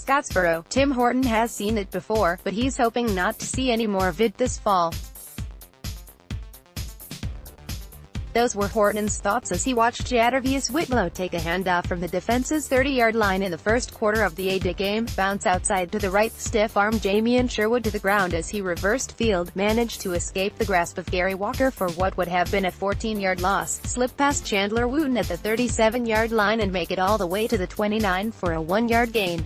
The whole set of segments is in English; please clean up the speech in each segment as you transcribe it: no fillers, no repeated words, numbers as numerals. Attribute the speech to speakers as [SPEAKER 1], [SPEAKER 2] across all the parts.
[SPEAKER 1] SCOTTSBORO. Tim Horton has seen it before, but he's hoping not to see any more of it this fall. Those were Horton's thoughts as he watched JaTarvious Whitlow take a handoff from the defense's 30-yard line in the first quarter of the A-Day game, bounce outside to the right, stiff-arm Jamien Sherwood to the ground as he reversed field, managed to escape the grasp of Gary Walker for what would have been a 14-yard loss, slip past Chandler Wooten at the 37-yard line and make it all the way to the 29 for a 1-yard gain.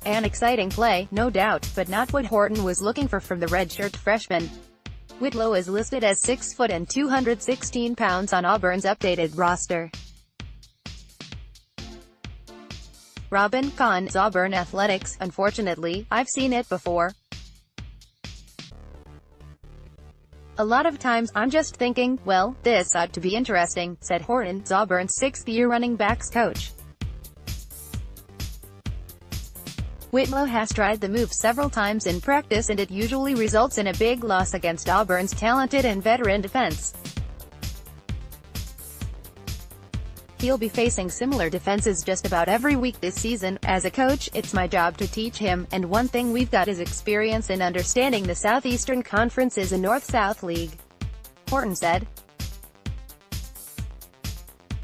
[SPEAKER 1] An exciting play, no doubt, but not what Horton was looking for from the redshirt freshman. Whitlow is listed as 6 foot and 216 pounds on Auburn's updated roster. Robin Kahn, Auburn Athletics. Unfortunately, I've seen it before. A lot of times, I'm just thinking, well, this ought to be interesting, said Horton, Auburn's 6th-year running backs coach. Whitlow has tried the move several times in practice and it usually results in a big loss against Auburn's talented and veteran defense. He'll be facing similar defenses just about every week this season. As a coach, it's my job to teach him, and one thing we've got is experience in understanding the Southeastern Conference is a North-South league, Horton said.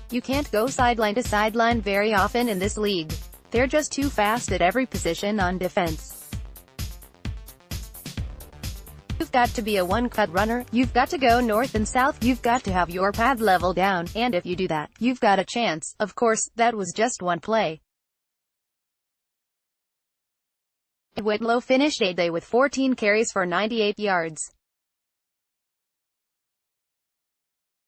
[SPEAKER 1] You can't go sideline to sideline very often in this league. They're just too fast at every position on defense. You've got to be a one-cut runner, you've got to go north and south, you've got to have your pad level down, and if you do that, you've got a chance. Of course, that was just one play. Whitlow finished A-Day with 14 carries for 98 yards.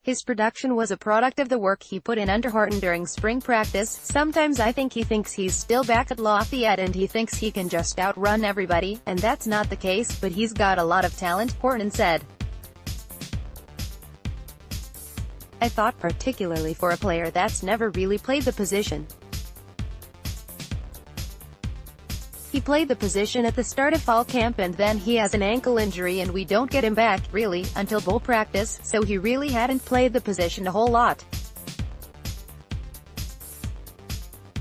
[SPEAKER 1] His production was a product of the work he put in under Horton during spring practice. Sometimes I think he thinks he's still back at Lafayette and he thinks he can just outrun everybody, and that's not the case, but he's got a lot of talent, Horton said. I thought particularly for a player that's never really played the position. He played the position at the start of fall camp and then he has an ankle injury and we don't get him back, really, until bowl practice, so he really hadn't played the position a whole lot.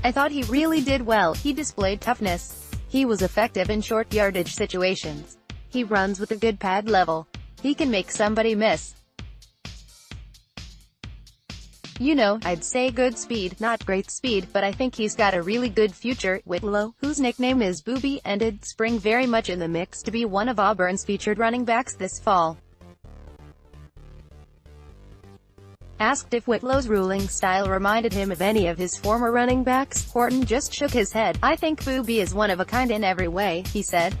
[SPEAKER 1] I thought he really did well. He displayed toughness. He was effective in short yardage situations. He runs with a good pad level. He can make somebody miss. You know, I'd say good speed, not great speed, but I think he's got a really good future. Whitlow, whose nickname is Booby, ended spring very much in the mix to be one of Auburn's featured running backs this fall. Asked if Whitlow's ruling style reminded him of any of his former running backs, Horton just shook his head. I think Booby is one of a kind in every way, he said.